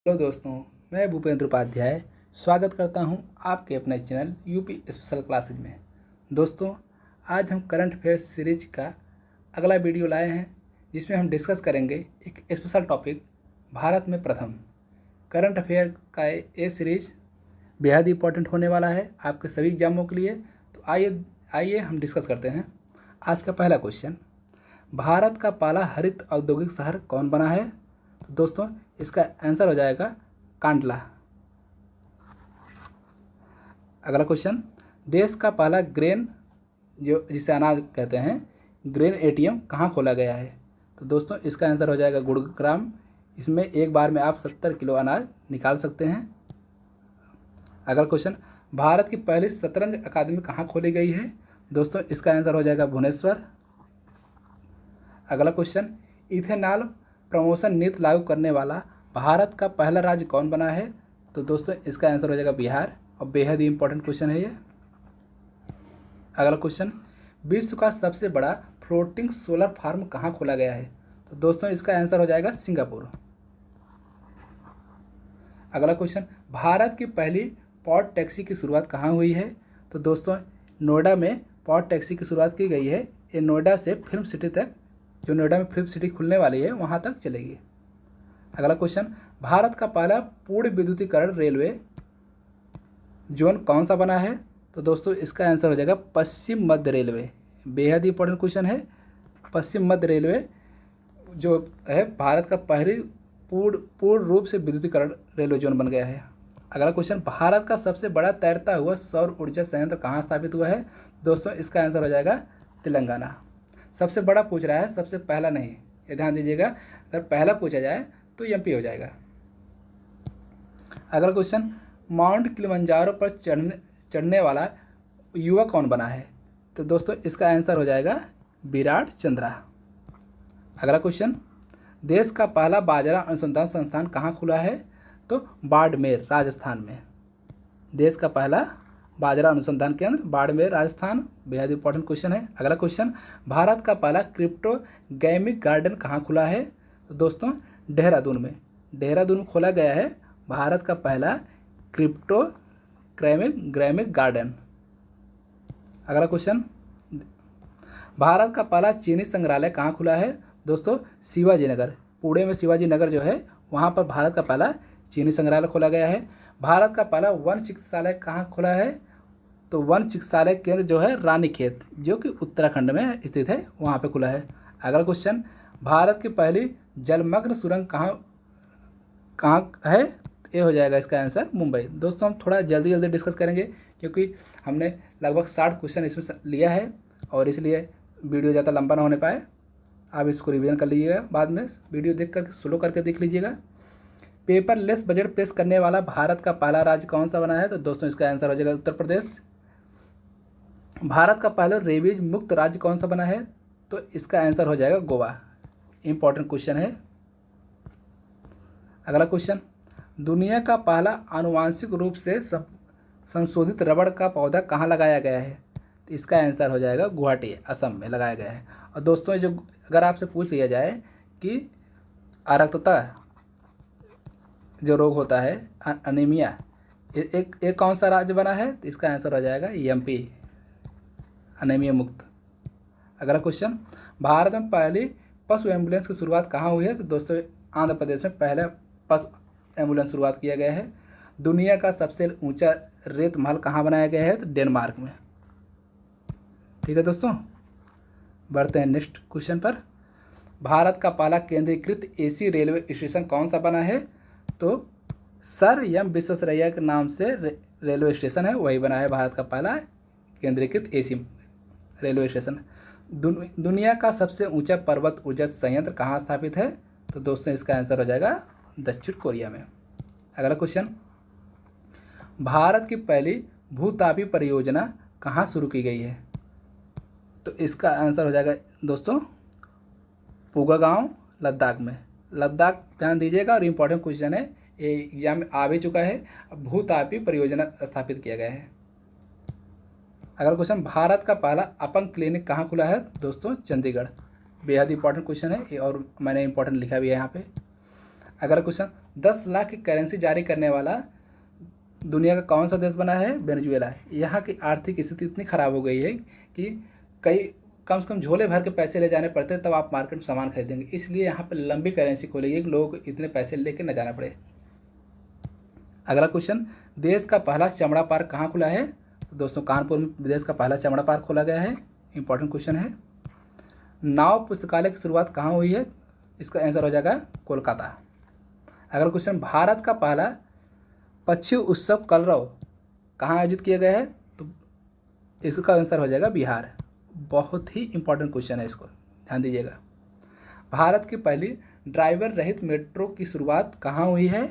Hello दोस्तों, मैं भूपेंद्र उपाध्याय स्वागत करता हूं आपके अपने चैनल यूपी स्पेशल क्लासेज में। दोस्तों, आज हम करंट अफेयर्स सीरीज का अगला वीडियो लाए हैं, जिसमें हम डिस्कस करेंगे एक स्पेशल टॉपिक, भारत में प्रथम। करंट अफेयर का ये सीरीज बेहद इंपॉर्टेंट होने वाला है आपके सभी एग्जामों के लिए। तो आइए हम डिस्कस करते हैं। आज का पहला क्वेश्चन, भारत का पहला हरित औद्योगिक शहर कौन बना है? तो दोस्तों, इसका आंसर हो जाएगा कांडला। अगला क्वेश्चन, देश का पहला ग्रेन, जो जिसे अनाज कहते हैं, ग्रेन एटीएम कहाँ खोला गया है? तो दोस्तों, इसका आंसर हो जाएगा गुरुग्राम। इसमें एक बार में आप 70 किलो अनाज निकाल सकते हैं। अगला क्वेश्चन, भारत की पहली शतरंज अकादमी कहाँ खोली गई है? दोस्तों, इसका आंसर हो जाएगा भुवनेश्वर। अगला क्वेश्चन, इथेनॉल प्रमोशन नीति लागू करने वाला भारत का पहला राज्य कौन बना है? तो दोस्तों, इसका आंसर हो जाएगा बिहार, और बेहद ही इंपॉर्टेंट क्वेश्चन है ये। अगला क्वेश्चन, विश्व का सबसे बड़ा फ्लोटिंग सोलर फार्म कहाँ खोला गया है? तो दोस्तों, इसका आंसर हो जाएगा सिंगापुर। अगला क्वेश्चन, भारत की पहली पॉड टैक्सी की शुरुआत कहाँ हुई है? तो दोस्तों, नोएडा में पॉड टैक्सी की शुरुआत की गई है। ये नोएडा से फिल्म सिटी तक, जो नोएडा में फिल्म सिटी खुलने वाली है, वहाँ तक चलेगी। अगला क्वेश्चन, भारत का पहला पूर्ण विद्युतीकरण रेलवे जोन कौन सा बना है? तो दोस्तों, इसका आंसर हो जाएगा पश्चिम मध्य रेलवे। बेहद ही इंपॉर्टेंट क्वेश्चन है। पश्चिम मध्य रेलवे जो है, भारत का पहली पूर्ण रूप से विद्युतीकरण रेलवे जोन बन गया है। अगला क्वेश्चन, भारत का सबसे बड़ा तैरता हुआ सौर ऊर्जा संयंत्र कहाँ स्थापित हुआ है? दोस्तों, इसका आंसर हो जाएगा तेलंगाना। सबसे बड़ा पूछ रहा है, सबसे पहला नहीं, ये ध्यान दीजिएगा। अगर पहला पूछा जाए तो एमपी हो जाएगा। अगला क्वेश्चन, माउंट किलिमंजारो पर चढ़ने वाला युवा कौन बना है? तो दोस्तों, इसका आंसर हो जाएगा विराट चंद्रा। अगला क्वेश्चन, देश का पहला बाजरा अनुसंधान संस्थान कहाँ खुला है? तो बाड़मेर, राजस्थान में। देश का पहला बाजरा अनुसंधान केंद्र बाड़मेर, राजस्थान। बेहद इंपॉर्टेंट क्वेश्चन है। अगला क्वेश्चन, भारत का पहला क्रिप्टो गैमिक गार्डन कहाँ खुला है? तो दोस्तों, देहरादून में। देहरादून में खोला गया है भारत का पहला क्रिप्टो ग्रामिक गार्डन। अगला क्वेश्चन, भारत का पहला चीनी संग्रहालय कहाँ खुला है? दोस्तों, शिवाजी नगर, पुणे में शिवाजी नगर जो है, वहाँ पर भारत का पहला चीनी संग्रहालय खोला गया है। भारत का पहला वन चिकित्सालय कहाँ खुला है? तो वन चिकित्सालय केंद्र जो है रानीखेत, जो कि उत्तराखंड में स्थित है, वहाँ पे खुला है। अगला क्वेश्चन, भारत की पहली जलमग्न सुरंग कहाँ है? ये हो जाएगा इसका आंसर मुंबई। दोस्तों, हम थोड़ा जल्दी डिस्कस करेंगे, क्योंकि हमने लगभग 60 क्वेश्चन इसमें लिया है, और इसलिए वीडियो ज़्यादा लंबा ना होने पाए। आप इसको रिवीजन कर लीजिएगा, बाद में वीडियो देख करके स्लो करके देख लीजिएगा। पेपरलेस बजट पेश करने वाला भारत का पहला राज्य कौन सा बना है? तो दोस्तों, इसका आंसर हो जाएगा उत्तर प्रदेश। भारत का पहला रेबीज मुक्त राज्य कौन सा बना है? तो इसका आंसर हो जाएगा गोवा। इंपॉर्टेंट क्वेश्चन है। अगला क्वेश्चन, दुनिया का पहला आनुवांशिक रूप से संशोधित रबड़ का पौधा कहाँ लगाया गया है? तो इसका आंसर हो जाएगा गुवाहाटी, असम में लगाया गया है। और दोस्तों, जो अगर आपसे पूछ लिया जाए कि अरक्तता जो रोग होता है, अनीमिया, एक कौन सा राज्य बना है? तो इसका आंसर हो जाएगा एमपी, अनीमिया मुक्त। अगला क्वेश्चन, भारत में पहली पशु एम्बुलेंस की शुरुआत कहाँ हुई है? तो दोस्तों, आंध्र प्रदेश में पहला पशु एम्बुलेंस शुरुआत किया गया है। दुनिया का सबसे ऊंचा रेत महल कहाँ बनाया गया है? तो डेनमार्क में। ठीक है दोस्तों, बढ़ते हैं नेक्स्ट क्वेश्चन पर। भारत का पहला केंद्रीकृत एसी रेलवे स्टेशन कौन सा बना है? तो सर एम विश्वेश्वरैया के नाम से रेलवे स्टेशन है, वही बना है भारत का पहला केंद्रीकृत एसी रेलवे स्टेशन। दुनिया का सबसे ऊंचा पर्वत ऊर्जा संयंत्र कहाँ स्थापित है? तो दोस्तों, इसका आंसर हो जाएगा दक्षिण कोरिया में। अगला क्वेश्चन, भारत की पहली भूतापी परियोजना कहाँ शुरू की गई है? तो इसका आंसर हो जाएगा दोस्तों पूगा गांव, लद्दाख में। लद्दाख, ध्यान दीजिएगा, और इम्पोर्टेंट क्वेश्चन है, ये एग्जाम में आ भी चुका है। भूतापी परियोजना स्थापित किया गया है। अगला क्वेश्चन, भारत का पहला अपंग क्लिनिक कहाँ खुला है? दोस्तों, चंडीगढ़। बेहद इंपॉर्टेंट क्वेश्चन है, और मैंने इंपॉर्टेंट लिखा भी है यहाँ पे। अगला क्वेश्चन, 10 लाख की करेंसी जारी करने वाला दुनिया का कौन सा देश बना है? वेनेजुएला। यहाँ की आर्थिक स्थिति इतनी ख़राब हो गई है कि कई कम से कम झोले भर के पैसे ले जाने पड़ते हैं तब आप मार्केट में सामान खरीदेंगे, इसलिए यहाँ पर लंबी करेंसी खोलेगी कि लोगों को इतने पैसे लेके न जाना पड़े। अगला क्वेश्चन, देश का पहला चमड़ा पार्क कहाँ खुला है? तो दोस्तों कानपुर में देश का पहला चमड़ा पार्क खोला गया है। इंपॉर्टेंट क्वेश्चन है। नाव पुस्तकालय की शुरुआत कहाँ हुई है? इसका आंसर हो जाएगा कोलकाता। अगला क्वेश्चन, भारत का पहला पक्षी उत्सव कलरव कहाँ आयोजित किया गया है? तो इसका आंसर हो जाएगा बिहार। बहुत ही इंपॉर्टेंट क्वेश्चन है, इसको ध्यान दीजिएगा। भारत की पहली ड्राइवर रहित मेट्रो की शुरुआत कहाँ हुई है?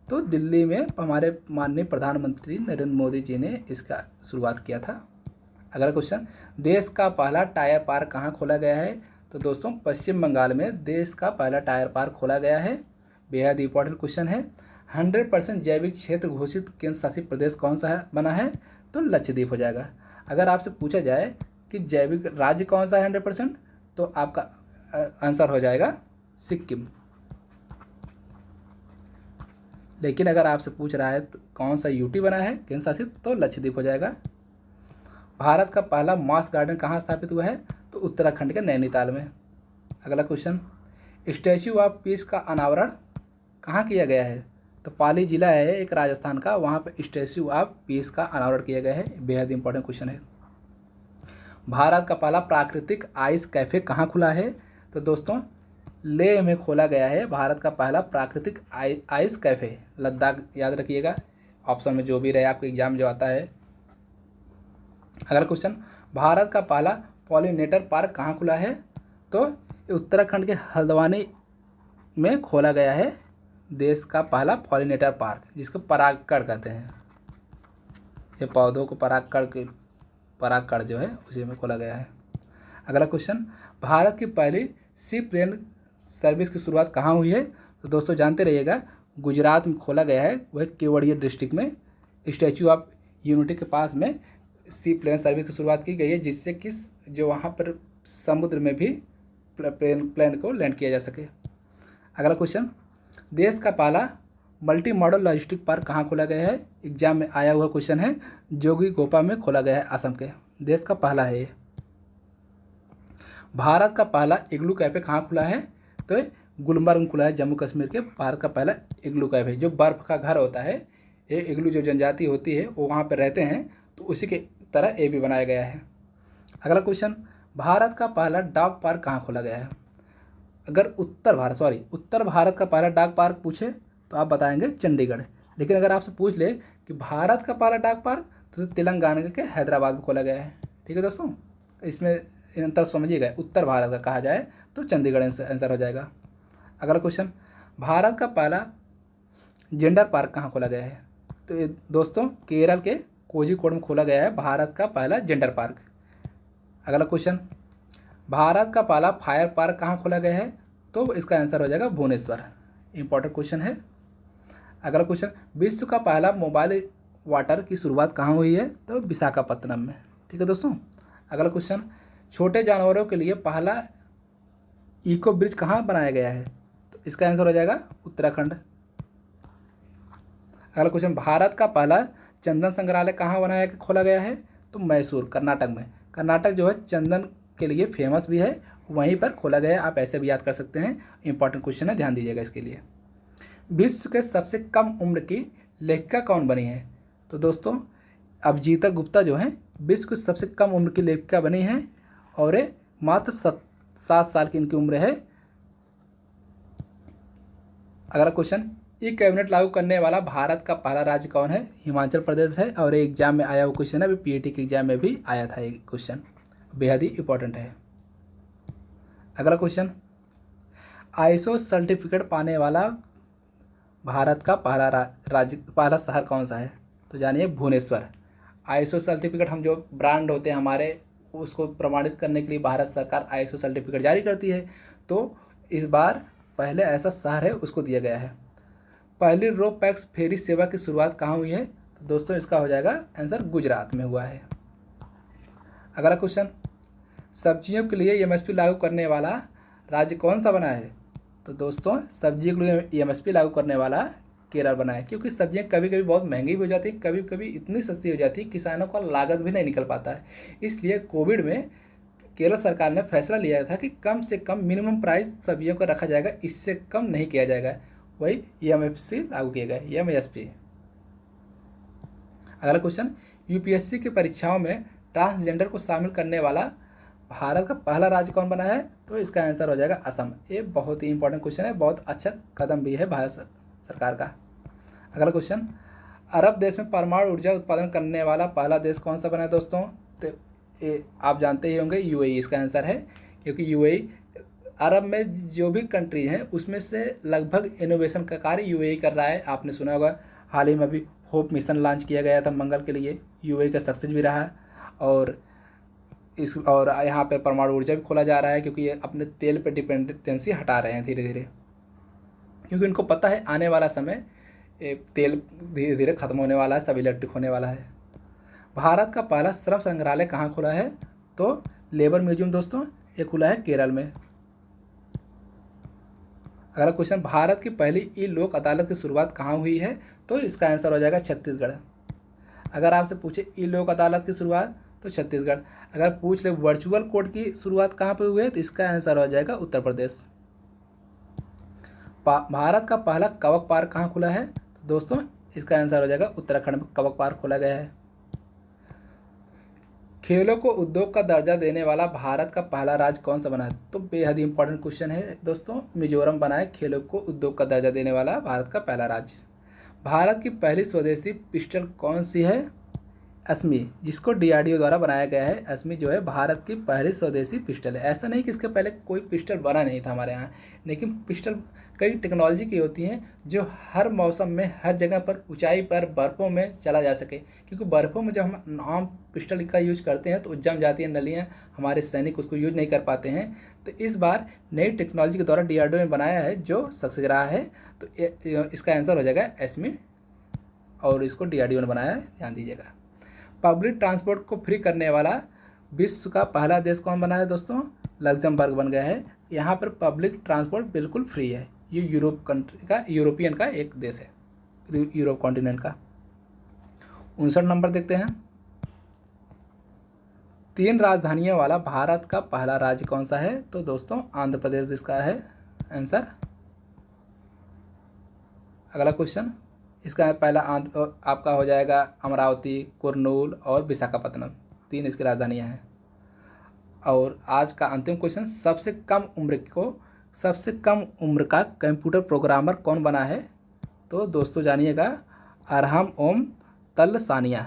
तो दिल्ली में हमारे माननीय प्रधानमंत्री नरेंद्र मोदी जी ने इसका शुरुआत किया था। अगला क्वेश्चन, देश का पहला टायर पार्क कहाँ खोला गया है? तो दोस्तों पश्चिम बंगाल में देश का पहला टायर पार्क खोला गया है। बेहद इंपॉर्टेंट क्वेश्चन है। 100% जैविक क्षेत्र घोषित केंद्र शासित प्रदेश कौन सा है बना है? तो लक्षद्वीप हो जाएगा। अगर आपसे पूछा जाए कि जैविक राज्य कौन सा है 100%, तो आपका आंसर हो जाएगा सिक्किम। लेकिन अगर आपसे पूछ रहा है तो कौन सा यूटी बना है केंद्र शासित, तो लक्षद्वीप हो जाएगा। भारत का पहला मास गार्डन कहाँ स्थापित हुआ है? तो उत्तराखंड के नैनीताल में। अगला क्वेश्चन, स्टैच्यू ऑफ पीस का अनावरण कहाँ किया गया है? तो पाली जिला है एक राजस्थान का, वहाँ पर स्टैच्यू ऑफ पीस का अनावरण किया गया है। बेहद इंपॉर्टेंट क्वेश्चन है। भारत का पहला प्राकृतिक आइस कैफे कहाँ खुला है? तो दोस्तों लेह में खोला गया है भारत का पहला प्राकृतिक आइस कैफे। लद्दाख याद रखिएगा, ऑप्शन में जो भी रहे आपको एग्जाम जो आता है। अगला क्वेश्चन, भारत का पहला पॉलिनेटर पार्क कहाँ खुला है? तो उत्तराखंड के हल्द्वानी में खोला गया है देश का पहला पॉलिनेटर पार्क, जिसको परागकण कहते हैं। ये पौधों को परागकण जो है उसी में खोला गया है। अगला क्वेश्चन, भारत की पहली सी प्लेन सर्विस की शुरुआत कहाँ हुई है? तो दोस्तों जानते रहिएगा, गुजरात में खोला गया है, वह केवड़िया डिस्ट्रिक्ट में स्टैच्यू ऑफ यूनिटी के पास में सी प्लेन सर्विस की शुरुआत की गई है, जिससे कि जो वहाँ पर समुद्र में भी प्लेन को लैंड किया जा सके। अगला क्वेश्चन, देश का पहला मल्टी मॉडल लॉजिस्टिक पार्क कहाँ खोला गया है? एग्जाम में आया हुआ क्वेश्चन है। जोगीघोपा में खोला गया है, असम के। देश का पहला है ये। भारत का पहला इग्लू कैफे कहाँ खुला है? तो गुलमर्ग में खुला है, जम्मू कश्मीर के। भारत का पहला इग्लू कैफे, जो बर्फ़ का घर होता है, ये इग्लू जो जनजाति होती है वो वहाँ पर रहते हैं, तो उसी के तरह ये भी बनाया गया है। अगला क्वेश्चन, भारत का पहला डॉग पार्क कहाँ खोला गया है? अगर उत्तर भारत का पहला डॉग पार्क पूछे तो आप बताएंगे चंडीगढ़। लेकिन अगर आपसे पूछ ले कि भारत का पहला डॉग पार्क, तो तेलंगाना के हैदराबाद में खोला गया है। ठीक है दोस्तों, इसमें अंतर समझिएगा। उत्तर भारत का कहा जाए तो चंडीगढ़ आंसर हो जाएगा। अगला क्वेश्चन, भारत का पहला जेंडर पार्क कहाँ खोला गया है? तो ये दोस्तों केरल के कोझिकोड में खोला गया है भारत का पहला जेंडर पार्क। अगला क्वेश्चन, भारत का पहला फायर पार्क कहाँ खोला गया है? तो इसका आंसर हो जाएगा भुवनेश्वर। इंपॉर्टेंट क्वेश्चन है। अगला क्वेश्चन, विश्व का पहला मोबाइल वाटर की शुरुआत कहाँ हुई है? तो विशाखापत्तनम में। ठीक है दोस्तों। अगला क्वेश्चन, छोटे जानवरों के लिए पहला इको ब्रिज कहाँ बनाया गया है? तो इसका आंसर हो जाएगा उत्तराखंड। अगला क्वेश्चन, भारत का पहला चंदन संग्रहालय कहाँ खोला गया है? तो मैसूर, कर्नाटक में। कर्नाटक जो है चंदन के लिए फेमस भी है, वहीं पर खोला गया है। आप ऐसे भी याद कर सकते हैं। इंपॉर्टेंट क्वेश्चन है, ध्यान दीजिएगा इसके लिए। विश्व के सबसे कम उम्र की लेखिका कौन बनी है? तो दोस्तों अभिजीता गुप्ता जो है विश्व की सबसे कम उम्र की लेखिका बनी है, और मात्र 7 साल की इनकी उम्र है। अगला क्वेश्चन, ई कैबिनेट लागू करने वाला भारत का पहला राज्य कौन है? हिमाचल प्रदेश है, और ये एग्जाम में आया हुआ क्वेश्चन है। अभी पीईटी के एग्जाम में भी आया था ये क्वेश्चन, बेहद ही इंपॉर्टेंट है। अगला क्वेश्चन, आईएसओ सर्टिफिकेट पाने वाला भारत का पहला शहर कौन सा है? तो जानिए भुवनेश्वर। आईएसओ सर्टिफिकेट, हम जो ब्रांड होते हैं हमारे, उसको प्रमाणित करने के लिए भारत सरकार आईएसओ सर्टिफिकेट जारी करती है। तो इस बार पहले ऐसा शहर है उसको दिया गया है। पहली रो पैक्स फेरी सेवा की शुरुआत कहाँ हुई है? तो दोस्तों इसका हो जाएगा आंसर गुजरात में हुआ है। अगला क्वेश्चन, सब्जियों के लिए एमएसपी लागू करने वाला राज्य कौन सा बना है? तो दोस्तों सब्जी के लिए एमएसपी लागू करने वाला केरल बना है, क्योंकि सब्जियां कभी कभी बहुत महंगी भी हो जाती है, कभी कभी इतनी सस्ती हो जाती है किसानों का लागत भी नहीं निकल पाता है। इसलिए कोविड में केरल सरकार ने फैसला लिया था कि कम से कम मिनिमम प्राइस सब्जियों का रखा जाएगा, इससे कम नहीं किया जाएगा। वही एमएसपी लागू किया गया, एमएसपी। अगला क्वेश्चन, यूपीएससी की परीक्षाओं में ट्रांसजेंडर को शामिल करने वाला भारत का पहला राज्य कौन बना है? तो इसका आंसर हो जाएगा असम। ये बहुत ही इंपॉर्टेंट क्वेश्चन है, बहुत अच्छा कदम भी है भारत सरकार का। अगला क्वेश्चन, अरब देश में परमाणु ऊर्जा उत्पादन करने वाला पहला देश कौन सा बना है दोस्तों? तो ये आप जानते ही होंगे, यूएई इसका आंसर है, क्योंकि यूएई अरब में जो भी कंट्री हैं उसमें से लगभग इनोवेशन का कार्य यूएई कर रहा है। आपने सुना होगा हाल ही में अभी होप मिशन लॉन्च किया गया था मंगल के लिए, यूएई का सक्सेस भी रहा। और यहाँ पे परमाणु ऊर्जा भी खोला जा रहा है, क्योंकि ये अपने तेल पे डिपेंडेंसी हटा रहे हैं धीरे धीरे, क्योंकि उनको पता है आने वाला समय तेल धीरे धीरे खत्म होने वाला है, सब इलेक्ट्रिक होने वाला है। भारत का पहला श्रम संग्रहालय कहाँ खुला है? तो लेबर म्यूजियम दोस्तों, ये खुला है केरल में। अगला क्वेश्चन, भारत की पहली ई लोक अदालत की शुरुआत कहाँ हुई है? तो इसका आंसर हो जाएगा छत्तीसगढ़। अगर आपसे पूछे ई लोक अदालत की शुरुआत, तो छत्तीसगढ़। अगर पूछ ले वर्चुअल कोर्ट की शुरुआत कहाँ पर हुई है, तो इसका आंसर हो जाएगा उत्तर प्रदेश। भारत का पहला कवक पार्क कहाँ खुला है? तो दोस्तों इसका आंसर हो जाएगा उत्तराखंड में कवक पार्क खोला गया है। खेलों को उद्योग का दर्जा देने वाला भारत का पहला राज्य कौन सा बना है? तो बेहद ही इंपॉर्टेंट क्वेश्चन है दोस्तों, मिजोरम बना है खेलों को उद्योग का दर्जा देने वाला भारत का पहला राज्य। भारत की पहली स्वदेशी पिस्टल कौन सी है? अस्मी, जिसको डीआरडीओ द्वारा बनाया गया है। अस्मी जो है भारत की पहली स्वदेशी पिस्टल है। ऐसा नहीं कि इसके पहले कोई पिस्टल बना नहीं था हमारे यहाँ, लेकिन पिस्टल कई टेक्नोलॉजी की होती हैं जो हर मौसम में हर जगह पर ऊंचाई पर बर्फ़ों में चला जा सके, क्योंकि बर्फ़ों में जब हम आम पिस्टल का यूज करते हैं तो जम जाती हैं नलियाँ, हमारे सैनिक उसको यूज नहीं कर पाते हैं। तो इस बार नई टेक्नोलॉजी के द्वारा डीआरडीओ ने बनाया है जो सक्सेस रहा है। तो इसका आंसर हो जाएगा एस्मी, और इसको डीआरडीओ ने बनाया है, ध्यान दीजिएगा। पब्लिक ट्रांसपोर्ट को फ्री करने वाला विश्व का पहला देश कौन बना है दोस्तों? लग्जमबर्ग बन गया है। यहाँ पर पब्लिक ट्रांसपोर्ट बिल्कुल फ्री है। ये यूरोपियन का एक देश है, यूरोप कॉन्टिनेंट का। 59 नंबर देखते हैं, 3 राजधानियों वाला भारत का पहला राज्य कौन सा है? तो दोस्तों आंध्र प्रदेश इसका है आंसर। अगला क्वेश्चन, इसका पहला आपका हो जाएगा अमरावती, कुरनूल और विशाखापत्तनम, 3 इसकी राजधानियाँ हैं। और आज का अंतिम क्वेश्चन, सबसे कम उम्र का कंप्यूटर प्रोग्रामर कौन बना है? तो दोस्तों जानिएगा, अरहम ओम तलसानिया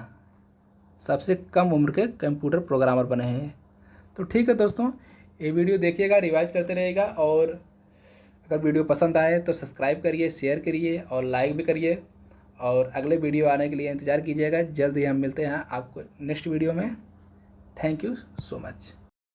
सबसे कम उम्र के कंप्यूटर प्रोग्रामर बने हैं। तो ठीक है दोस्तों, ये वीडियो देखिएगा, रिवाइज करते रहिएगा, और अगर वीडियो पसंद आए तो सब्सक्राइब करिए, शेयर करिए और लाइक भी करिए। और अगले वीडियो आने के लिए इंतज़ार कीजिएगा। जल्द ही हम मिलते हैं आपको नेक्स्ट वीडियो में। Thank you so much.